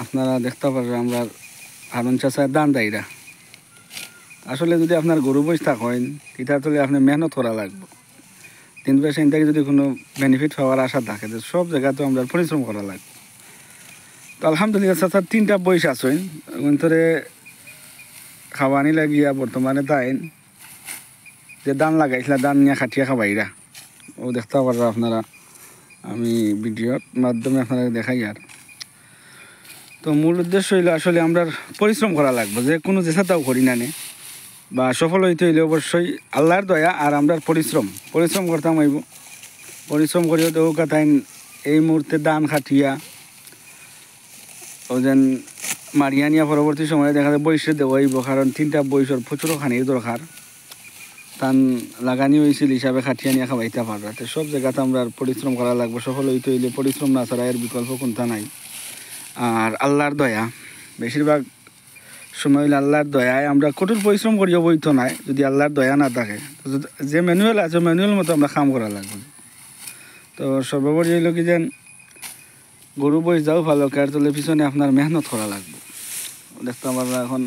আপনারা দেখতে পারবেন আমরা হারুন চাষার দান দায়রা আসলে যদি আপনার গরু বইস থাকেন এটা তাহলে আপনি মেহনত করা লাগবে 3 পয়সা থেকে যদি কোনো বেনিফিট পাওয়ার আশা থাকে যে সব জায়গাতে আমরা পরিশ্রম করা লাগবে। তো আলহামদুলিল্লাহ চাষার 3টা বইস আছেন অন্তরে খাওয়ানি লাগিয়া বর্তমানে তাই যে দান লাগাইছিল দান নিয়ে খাটিয়া খাবাইরা ও দেখতে পারবেন আপনারা আমি ভিডিওর মাধ্যমে আপনারা দেখাই। আর তো মূল উদ্দেশ্য হইলো আসলে আমরা পরিশ্রম করা লাগবে যে কোনো চেষ্টাটাও করি না নে বা সফল হইতে হইলে অবশ্যই আল্লাহর দয়া আর আমরা পরিশ্রম করতাম হইব। পরিশ্রম করিও তো তাই এই মুহূর্তে দান খাটিয়া ও যেন মারিয়া নিয়া পরবর্তী সময়ে দেখা যায় বয়সে দেওয়া হইব, কারণ 3টা বয়সের প্রচুর খানির দরকার তান লাগানি হয়েছিল হিসাবে খাটিয়া নিয়ে খাওয়াইতে পারবে। তো সব জায়গাতে আমরা পরিশ্রম করা লাগবে, সফল হইতে হইলে পরিশ্রম না ছাড়া এর বিকল্প কোনটা নাই। আর আল্লাহর দয়া বেশিরভাগ সময় হইলে আল্লাহর দয়ায় আমরা কঠোর পরিশ্রম করিও বইতো নাই, যদি আল্লাহর দয়া না থাকে যে ম্যানুয়াল আছে ম্যানুয়াল মতো আমরা কাম করা লাগবে। তো সর্বোপরি হইল কি যেন গরু বয়স যাও ভালো কার তোলে পিছনে আপনার মেহনত করা লাগবে। দেখতে আমরা এখন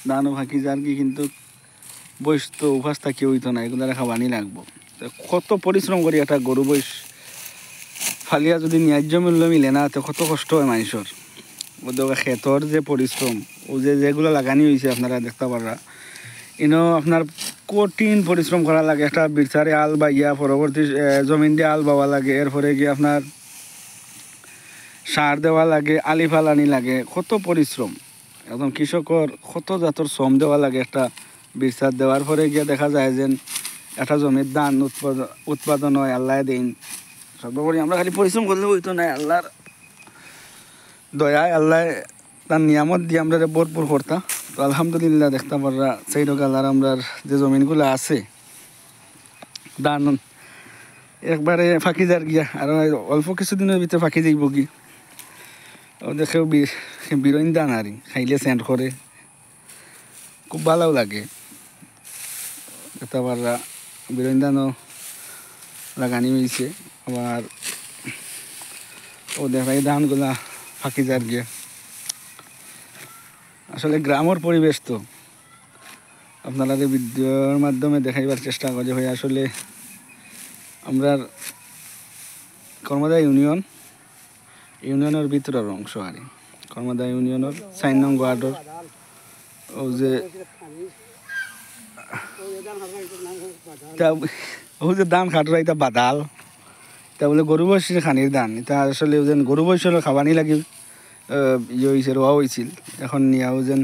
দানও ফাঁকি যার কি কিন্তু বয়স তো উপাস থাকি হইতো না, এগুলো খাওয়ানি লাগবো। কত পরিশ্রম করি একটা গরু বয়স ফালিয়া যদি ন্যায্য মূল্য মিলে না তো কত কষ্ট হয় মানুষের। ওদের ক্ষেতর যে পরিশ্রম ও যেগুলো লাগানি হয়েছে আপনারা দেখতে পারা ইনো আপনার কঠিন পরিশ্রম করা লাগে। একটা বিরসারে আল বাইয়া পরবর্তী জমিন দিয়ে আল বাওয়া লাগে, এরপরে গিয়ে আপনার সার দেওয়া লাগে, আলি ফালানি লাগে, কত পরিশ্রম। একদম কৃষকর কত জাতর শ্রম দেওয়া লাগে একটা বিরসার দেওয়ার পরে গিয়ে দেখা যায় যে একটা জমির ধান উৎপাদন হয় আল্লাহ দিন। সর্বোপরি আমরা খালি পরিশ্রম করলে হইতো না, আল্লাহর দয়ায় আল্লাহ তার নিয়ামত দিয়ে আমরা ভরপুর করতাম। তো আলহামদুলিল্লাহ দেখতে পাররা সেই রকালার আমরা যে জমিনগুলো আছে ধান একবারে ফাঁকি যার গিয়া আর অল্প কিছুদিনের ভিতরে ফাঁকি যাইব কি ও দেখেও বিরইন দান আর খাইলে সেন্ট করে খুব ভালো লাগে। দেখতে পাররা বিরইন দানও লাগানি হয়েছে আবার ও দেখাই ধানগুলা ফাঁকি যার গিয়া। আসলে গ্রামের পরিবেশ তো আপনারা ভিডিওর মাধ্যমে দেখাইবার চেষ্টা করে হয়ে আসলে আমরা কর্মদা ইউনিয়নের ভিতরের অংশ আর কর্মদা ইউনিয়নের 4 নং ওয়ার্ডর ও যে ধান খাটরা এটা বাদাল তা বলে গরু বয়সের খানির ধান এটা আসলে যেন গরু বয়সের খাবানি লাগে ইয়ে হয়েছে রোয়া হয়েছিল এখন নিয়াও যেন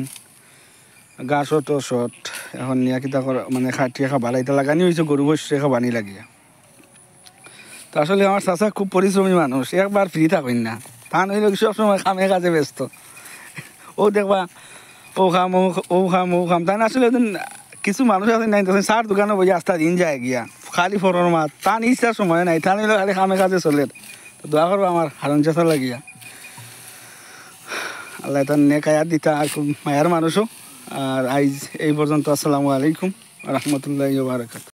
গাছও তো শট এখন নিয়া কিতা মানে খাটিয়ে খাবার এটা লাগানি হয়েছে গরু বয়সে খাবানি লাগিয়া। তো আসলে আমার চাচা খুব পরিশ্রমী মানুষ, একবার ফ্রি থাকেন না, তা নইলে সবসময় খামে কাজে ব্যস্ত। ও দেখবা ও খাম তাই না। আসলে কিছু মানুষ আছে নাই তখন চার দোকানে বই আস্তা দিন যায় গিয়া খালি ফরর মাত তান ইচ্ছার সময় নাই, তা নইলে খালি খামে কাজে চলে। তো দোয়া করবো আমার হারুন চাচা লাগিয়া আল্লাহ তার নেক আয়াত দিতা আর খুব মায়ার মানুষও। আর আইজ এই পর্যন্ত আসসালামু আলাইকুম রহমতুল্লাহি ওয়া বারাকাতুহু।